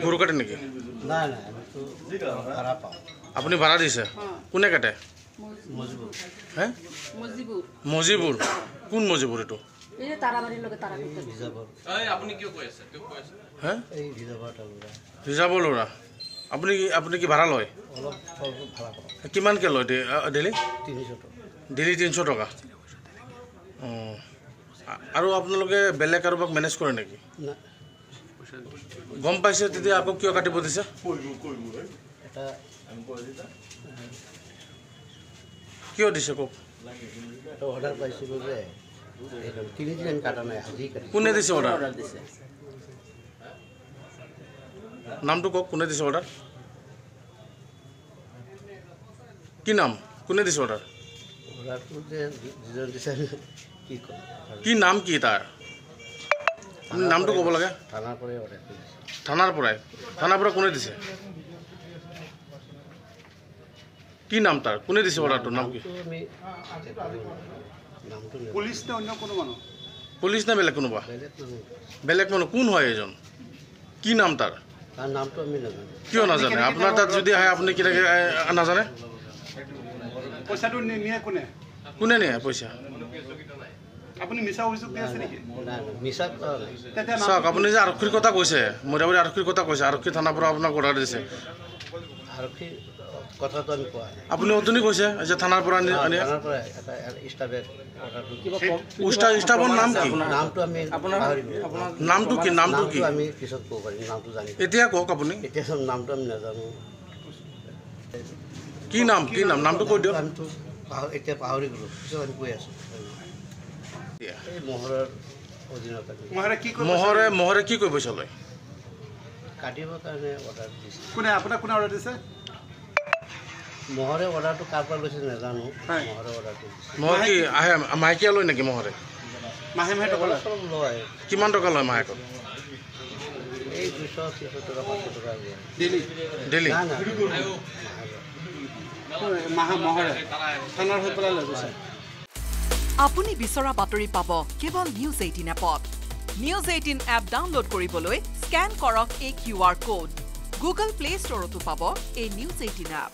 গৰু কাটে নেকি? নাই নাই ভাড়া পাওঁ। আপুনি ভাড়া দিছে? কোনে কাটে? মজবুৰ। হে মজিবুৰ। কোন মজিবুৰ এইটো? হে ৰিজাৰ্ভৰ ল'ৰা। আপুনি কি ভাড়া লয়? অলপ ভাড়া পাওঁ। কিমানকৈ লয় ডেইলি? 300 টকা। ডেইলি 300 টকা। অঁ, আৰু আপোনালোকে বেলেগ কাৰোবাক মেনেজ কৰে নেকি? গম পাইছে তেতিয়া আকৌ কিয় কাটিব দিছে? কিয় দিছে কওক? অৰ্ডাৰ পাইছিলোঁ যে 3 দিন কাটা নাই, আজি কাটিছোঁ। কোনে দিছে অৰ্ডাৰ? নামটো কওক, কোনে দিছে অৰ্ডাৰ? কি নাম? কোনে দিছে অৰ্ডাৰ? অৰ্ডাৰটো যে যিজন দিছে কি কয়? কি নাম কি তাৰ? আপুনি নামটো ক'ব লাগে। থানাৰ পৰাই অৰ্ডাৰ কৰিছে। থানাৰ পৰাই? থানাৰ পৰা কোনে দিছে? কি নাম তাৰ? কোনে দিছে অৰ্ডাৰটো? নাম কি? পুলিচ নে অন্য কোনো মানুহ? পুলিচ নে বেলেগ কোনোবা? বেলেগ মানুহ। কোন হয় এজন? কি নাম তাৰ? তাৰ নামটো আমি নাজানো। কিয় নাজানে? আপোনাৰ তাত যদি আহে আপুনি কেনেকৈ নাজানে? পইচাটো নিয়ে কোনে? কোনে নিয়ে পইচা? আপুনি মিছা অভিযোগ দি আছে নেকি? মিছা চাওক, আপুনি যে আৰক্ষীৰ কথা কৈছে, মোটামুটি আৰক্ষীৰ কথা কৈছে, আৰক্ষী থানাৰ পৰা আপোনাক অৰ্ডাৰ দিছে। আৰক্ষীৰ কথাটো আমি কোৱা নাই। আপুনি অথনি কৈছে যে থানাৰ পৰা আনি থানাৰ পৰা এটা ষ্টাফে অৰ্ডাৰটো ষ্টাফৰ নাম কি? নামটো আমি নামটো কি? নামটো কি? আমি পিছত ক'ব পাৰিম। নামটো জানি এতিয়া কওক আপুনি। এতিয়া নামটো আমি নাজানো। কি নাম? কি নাম? নামটো কৈ দিয়ক। আমিতো এতিয়া পাহৰি গ'লোঁ, পিছত আমি কৈ আছোঁ। এই মহৰৰ অধীনত মহৰে কি কৰিব পইচা লয়? কাটিবৰ কাৰণে অৰ্ডাৰ দিছে। কোনে আপোনাক কোনে অৰ্ডাৰ দিছে? মহৰে অৰ্ডাৰটো কাৰ পৰা লৈছে নাজানো। মহৰে অৰ্ডাৰটো দিছে। মহৰ কি আহে মাহেকীয়া লয় নেকি মহৰে? মাহে মাহে টকা লয়? অলপ লয়। কিমান টকা লয় মাহেকত? এই 200-300 টকা 500 টকা লয়। ডেইলি? নাই নাই মহৰে থানাৰ হৈ পেলাই লৈ গৈছে। আপুনি বিচৰা বাতৰি পাব কেৱল নিউজ 18 এপত। নিউজ 18 এপ ডাউনলোড কৰিবলৈ স্কেন কৰক এই QR কোড। গুগল প্লে ষ্টৰতো পাব এই নিউজ 18 এপ।